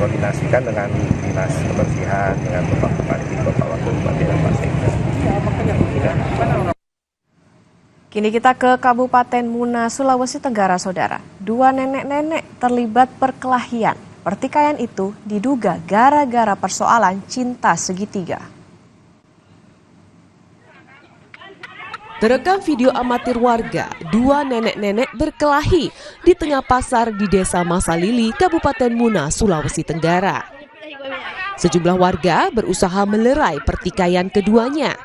koordinasikan dengan dinas kebersihan, dengan Bapak Bupati, Bapak Wakil Bupati, dan Pak Sekda. Kini kita ke Kabupaten Muna, Sulawesi Tenggara, Saudara. Dua nenek-nenek terlibat perkelahian. Pertikaian itu diduga gara-gara persoalan cinta segitiga. Terekam video amatir warga, dua nenek-nenek berkelahi di tengah pasar di Desa Masalili, Kabupaten Muna, Sulawesi Tenggara. Sejumlah warga berusaha melerai pertikaian keduanya.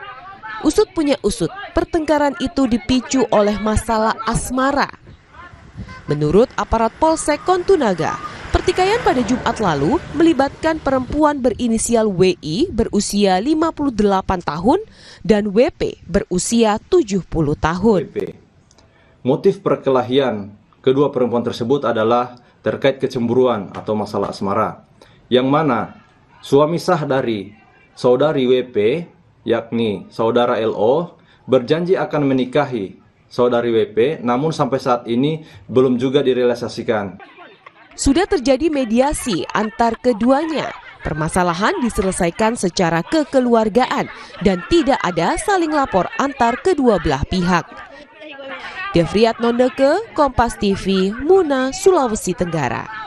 Usut punya usut, pertengkaran itu dipicu oleh masalah asmara. Menurut aparat Polsek Kontunaga, pertikaian pada Jumat lalu melibatkan perempuan berinisial WI berusia 58 tahun dan WP berusia 70 tahun. Motif perkelahian kedua perempuan tersebut adalah terkait kecemburuan atau masalah asmara, yang mana suami sah dari saudari WP, yakni saudara LO, berjanji akan menikahi saudari WP, namun sampai saat ini belum juga direalisasikan. Sudah terjadi mediasi antar keduanya. Permasalahan diselesaikan secara kekeluargaan dan tidak ada saling lapor antar kedua belah pihak. Devriat Nondeke, Kompas TV, Muna, Sulawesi Tenggara.